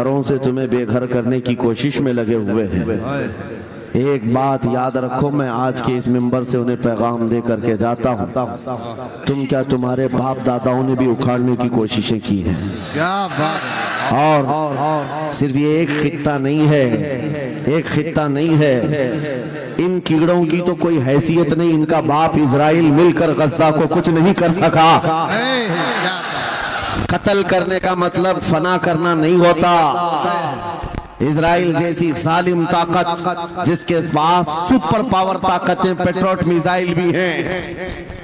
گھروں سے تمہیں بے گھر کرنے کی کوشش میں لگے ہوئے ہیں۔ ایک بات یاد رکھو، میں آج کے اس منبر سے انہیں پیغام دے کر کے جاتا ہوں، تم کیا تمہارے باپ داداؤں نے بھی اکھاڑنے کی کوششیں کی ہیں؟ کیا بات! اور صرف یہ ایک خطہ نہیں ہے، ایک خطہ نہیں ہے، ان کیڑوں کی تو کوئی حیثیت نہیں، ان کا باپ اسرائیل مل کر غزہ کو کچھ نہیں کر سکا۔ قتل کرنے کا مطلب فنا کرنا نہیں ہوتا۔ اسرائیل جیسی ظالم طاقت جس کے پاس سپر پاور طاقتیں، پیٹروٹ میزائل بھی ہیں،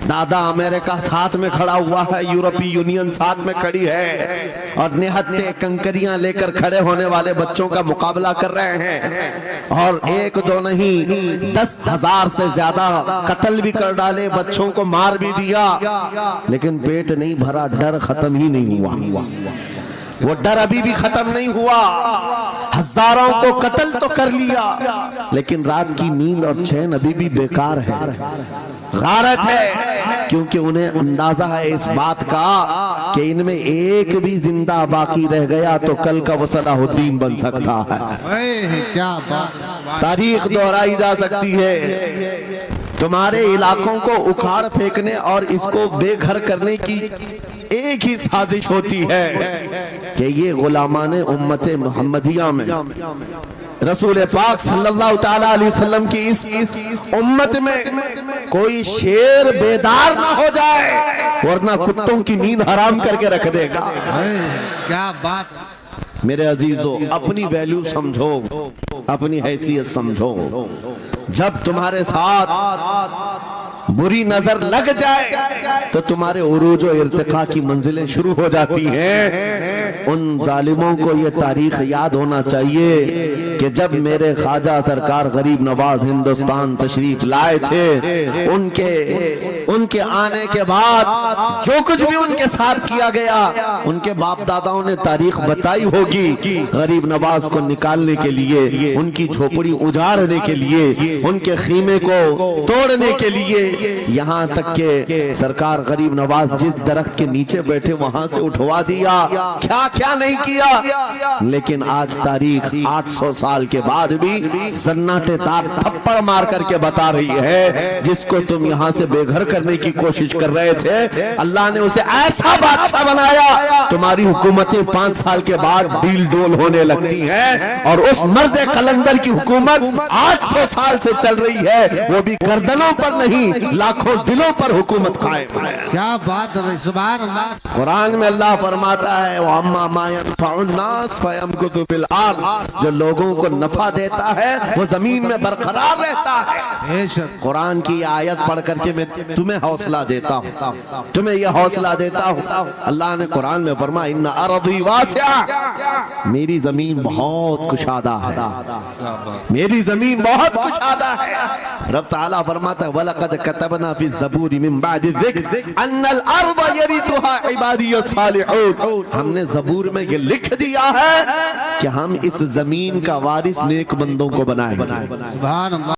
دادا امریکہ ساتھ میں کھڑا ہوا ہے، یورپی یونین ساتھ میں کھڑی ہے، اور نہتے کنکریاں لے کر کھڑے ہونے والے بچوں کا مقابلہ کر رہے ہیں، اور ایک دو نہیں 10,000 سے زیادہ قتل بھی کر ڈالے، بچوں کو مار بھی دیا، لیکن پیٹ نہیں بھرا، ڈر ختم ہی نہیں ہوا۔ وہ ڈر ابھی بھی ختم نہیں ہوا، ہزاروں کو قتل تو کر لیا، لیکن رات کی نیند اور چین ابھی بھی بیکار ہے، غارت ہے، کیونکہ انہیں اندازہ ہے اس بات کا کہ ان میں ایک بھی زندہ باقی رہ گیا تو کل کا وہ صلاح الدین بن سکتا ہے۔ کیا بات! تاریخ دہرائی جا سکتی ہے۔ تمہارے علاقوں کو اکھاڑ پھینکنے اور اس کو بے گھر کرنے کی ایک ہی سازش ہوتی ہے کہ یہ غلامان امت محمدیہ میں رسول پاک صلی اللہ تعالیٰ علیہ وسلم کی اس امت میں کوئی شیر بیدار نہ ہو جائے، ورنہ کتوں کی نیند حرام کر کے رکھ دے گا۔ کیا بات! میرے عزیزو، اپنی ویلیو سمجھو، اپنی حیثیت سمجھو۔ جب تمہارے ساتھ بری نظر لگ جائے تو تمہارے عروج و ارتقاء کی منزلیں شروع ہو جاتی ہیں۔ ان ظالموں کو یہ تاریخ یاد ہونا چاہیے کہ جب میرے خواجہ سرکار غریب نواز ہندوستان تشریف لائے تھے، ان کے آنے کے بعد جو کچھ بھی ان کے ساتھ کیا گیا، ان کے باپ داداؤں نے تاریخ بتائی ہوگی۔ غریب نواز کو نکالنے کے لیے، ان کی جھوپڑی اجاڑنے کے لیے، ان کے خیمے کو توڑنے کے لیے، یہاں تک کہ سرکار غریب نواز جس درخت کے نیچے بیٹھے وہاں سے اٹھوا دیا، کیا کیا نہیں کیا۔ لیکن آج تاریخ 800 سال کے بعد بھی سناٹے دار تھپڑ مار کر کے بتا رہی ہے، جس کو تم یہاں سے بے گھر کرنے کی کوشش کر رہے تھے، اللہ نے اسے ایسا بادشاہ بنایا، تمہاری حکومتیں 5 سال کے بعد ڈیل ڈول ہونے لگتی ہیں، اور اس مرد قلندر کی حکومت 800 سال سے چل رہی ہے، وہ بھی گردنوں پر نہیں لاکھوں دلوں پر حکومت قائم ہے۔ کیا بات ہے! سبحان اللہ! قرآن میں اللہ فرماتا ہے وَأَمَّا مَا يَنْفَعُ النَّاسَ فَيَمْكُثُ فِي الْأَرْضِ، جو لوگوں کو نفع دیتا ہے وہ زمین میں برقرار رہتا ہے۔ قرآن کی آیت پڑھ کر کے میں تمہیں حوصلہ دیتا ہوں، تمہیں یہ حوصلہ دیتا ہوں۔ اللہ نے قرآن میں فرمایا اِنَّ أَرْضِي وَاسِعَةٌ، میری زمین بہت کشادہ ہے، میری زمین بہت کشادہ ہے۔ رب تعالیٰ فرماتا ہے وَلَقَدْ كَتَبْنَا فِي الزَّبُورِ مِن بَعْدِ الذِّكْرِ أَنَّ الْأَرْضَ يَرِثُهَا عِبَادِيَ الصَّالِحُونَ، ہم نے زبور میں یہ لکھ دیا ہے کہ ہم اس زمین کا وارث نیک بندوں کو بنائیں گے۔ سبحان اللہ!